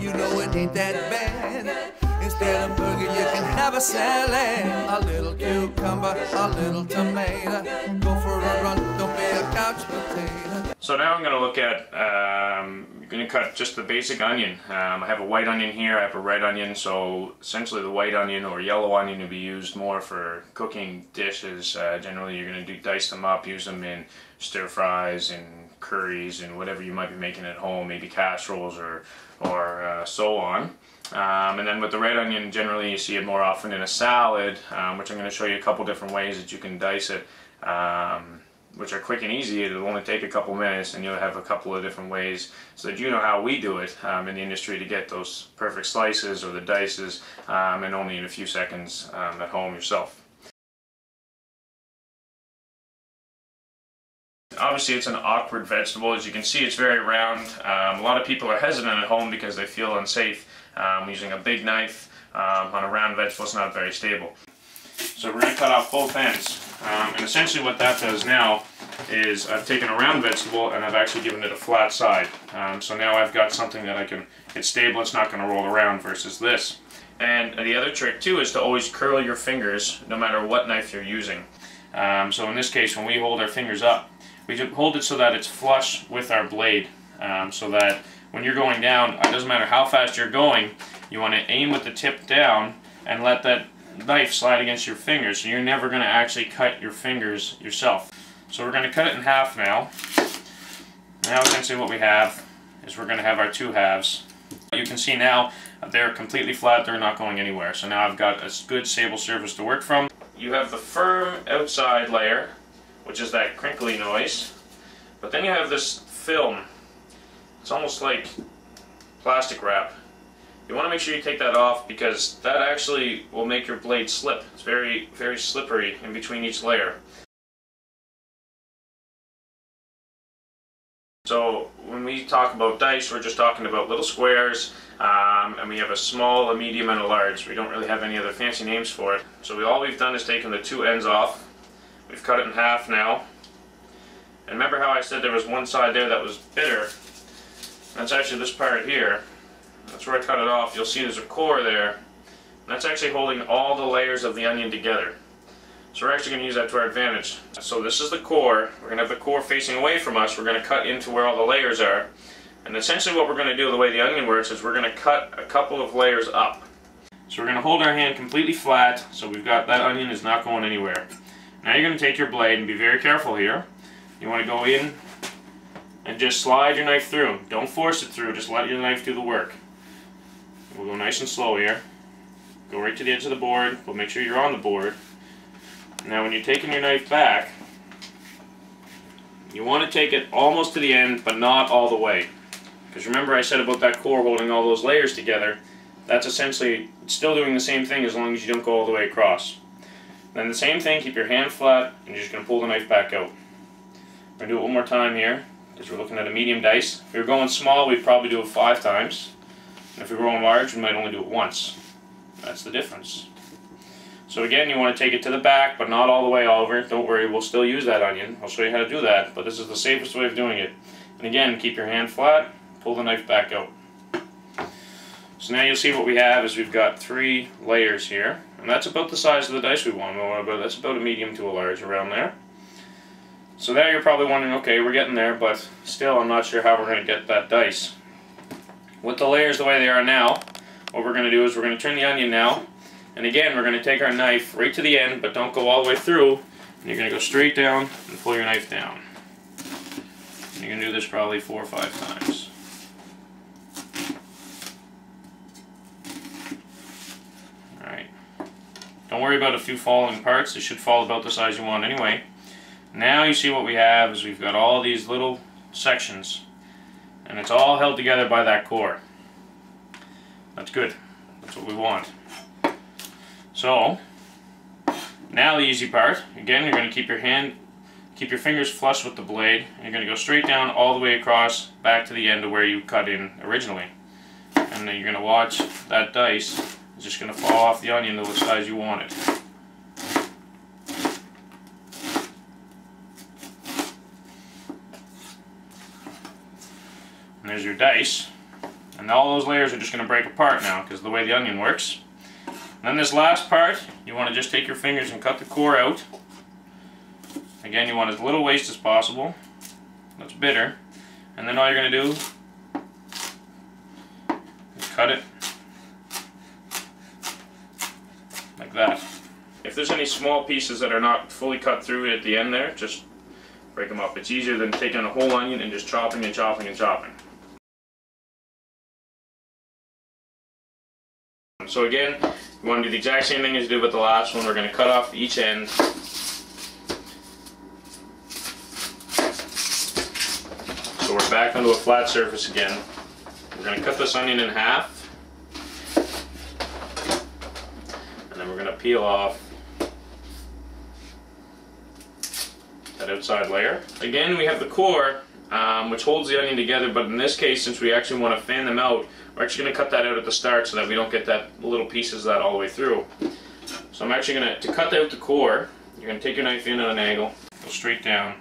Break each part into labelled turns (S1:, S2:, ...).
S1: you know it ain't that bad. Instead of burger, you can have a salad. A little cucumber, a little tomato. Go for a run, don't be a couch potato.
S2: So now I'm going to look at, you're going to cut just the basic onion. I have a white onion here, I have a red onion, so essentially the white onion or yellow onion will be used more for cooking dishes. Generally you're going to dice them up, use them in stir fries and curries and whatever you might be making at home, maybe casseroles or so on. And then with the red onion, generally you see it more often in a salad, which I'm going to show you a couple different ways that you can dice it, which are quick and easy. It'll only take a couple minutes and you'll have a couple of different ways so that you know how we do it in the industry to get those perfect slices or the dices, and only in a few seconds at home yourself. Obviously it's an awkward vegetable. As you can see, it's very round. A lot of people are hesitant at home because they feel unsafe using a big knife on a round vegetable. It's not very stable. So we're going to cut off both ends. And essentially what that does now is I've taken a round vegetable and I've actually given it a flat side. So now I've got something that it's stable, it's not going to roll around versus this. And the other trick too is to always curl your fingers no matter what knife you're using. So in this case, when we hold our fingers up, we hold it so that it's flush with our blade, so that when you're going down, it doesn't matter how fast you're going, you want to aim with the tip down and let that knife slide against your fingers, so you're never going to actually cut your fingers yourself. So we're going to cut it in half now. Now essentially what we have is we're going to have our two halves. You can see now they're completely flat, they're not going anywhere. So now I've got a good stable surface to work from. You have the firm outside layer, which is that crinkly noise, but then you have this film. It's almost like plastic wrap. You want to make sure you take that off because that actually will make your blade slip. It's very, very slippery in between each layer. So when we talk about dice, we're just talking about little squares, and we have a small, a medium, and a large. We don't really have any other fancy names for it. So all we've done is taken the two ends off. We've cut it in half now. And remember how I said there was one side there that was bitter? That's actually this part here. That's where I cut it off. You'll see there's a core there. And that's actually holding all the layers of the onion together. So we're actually going to use that to our advantage. So this is the core. We're going to have the core facing away from us. We're going to cut into where all the layers are. And essentially what we're going to do, the way the onion works, is we're going to cut a couple of layers up. So we're going to hold our hand completely flat, so we've got that onion is not going anywhere. Now you're going to take your blade and be very careful here. You want to go in and just slide your knife through. Don't force it through, just let your knife do the work. We'll go nice and slow here. Go right to the edge of the board, but make sure you're on the board. Now when you're taking your knife back, you want to take it almost to the end, but not all the way. Because remember I said about that core holding all those layers together, that's essentially still doing the same thing as long as you don't go all the way across. Then the same thing, keep your hand flat, and you're just going to pull the knife back out. We're going to do it one more time here, because we're looking at a medium dice. If we were going small, we'd probably do it 5 times. And if we were going large, we might only do it once. That's the difference. So again, you want to take it to the back, but not all the way over. Don't worry, we'll still use that onion. I'll show you how to do that, but this is the safest way of doing it. And again, keep your hand flat, pull the knife back out. So now you'll see what we have is we've got 3 layers here. And that's about the size of the dice we want. That's about a medium to a large, around there. So there you're probably wondering, okay, we're getting there, but still I'm not sure how we're going to get that dice. With the layers the way they are now, what we're going to do is we're going to turn the onion now, and again we're going to take our knife right to the end, but don't go all the way through, and you're going to go straight down and pull your knife down. And you're going to do this probably 4 or 5 times. Alright. Don't worry about a few falling parts, they should fall about the size you want anyway. Now you see what we have is we've got all these little sections, and it's all held together by that core. That's good. That's what we want. So now the easy part. Again, you're going to keep your fingers flush with the blade, and you're going to go straight down all the way across back to the end of where you cut in originally. And then you're going to watch that dice is just going to fall off the onion to the size you want it. And there's your dice. And all those layers are just going to break apart now because of the way the onion works. And then this last part, you want to just take your fingers and cut the core out. Again, you want as little waste as possible. That's bitter. And then all you're going to do is cut it like that. If there's any small pieces that are not fully cut through at the end there, just break them up. It's easier than taking a whole onion and just chopping and chopping and chopping. So again, you want to do the exact same thing as you did with the last one. We're going to cut off each end. So we're back onto a flat surface again. We're going to cut this onion in half. And then we're going to peel off that outside layer. Again, we have the core, which holds the onion together, but in this case, since we actually want to fan them out, we're actually going to cut that out at the start so that we don't get that little pieces of that all the way through. So I'm actually going to cut out the core, you're going to take your knife in at an angle, go straight down,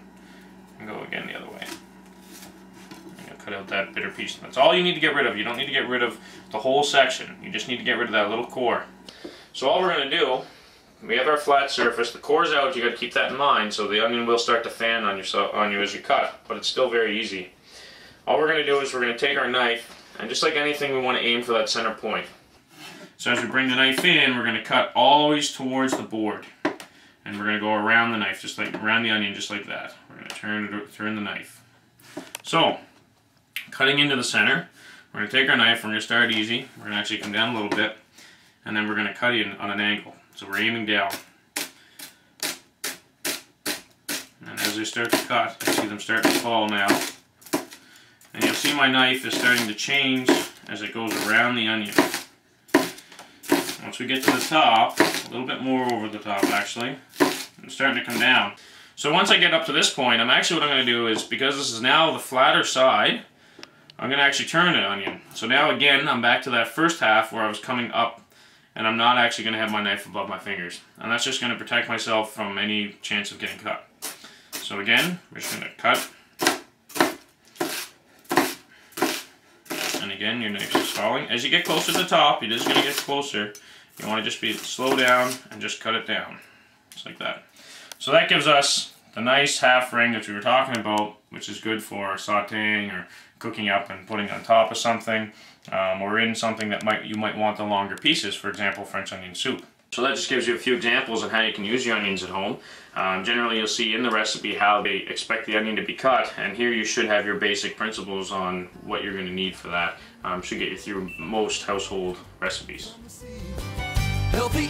S2: and go again the other way. You're going to cut out that bitter piece. That's all you need to get rid of. You don't need to get rid of the whole section. You just need to get rid of that little core. So all we're going to do, we have our flat surface, the core's out, you got to keep that in mind, so the onion will start to fan on you as you cut, but it's still very easy. All we're going to do is we're going to take our knife, and just like anything, we want to aim for that center point. So as we bring the knife in, we're going to cut always towards the board. And we're going to go around the knife, just like around the onion, just like that. We're going to turn the knife. So, cutting into the center, we're going to take our knife, we're going to start easy. We're going to actually come down a little bit, and then we're going to cut in on an angle. So we're aiming down. And as they start to cut, you see them start to fall now. And you'll see my knife is starting to change as it goes around the onion. Once we get to the top, a little bit more over the top actually, it's starting to come down. So once I get up to this point, what I'm going to do is, because this is now the flatter side, I'm going to actually turn the onion. So now again, I'm back to that first half where I was coming up, and I'm not actually going to have my knife above my fingers. And that's just going to protect myself from any chance of getting cut. So again, we're just going to cut. And again, your knife is falling. As you get closer to the top, it is going to get closer. You want to just slow down and just cut it down. Just like that. So that gives us the nice half ring that we were talking about, which is good for sauteing or cooking up and putting on top of something, or in something that you might want the longer pieces, for example, French onion soup. So that just gives you a few examples of how you can use your onions at home. Generally you'll see in the recipe how they expect the onion to be cut, and here you should have your basic principles on what you're going to need for that. Should get you through most household recipes.
S1: Healthy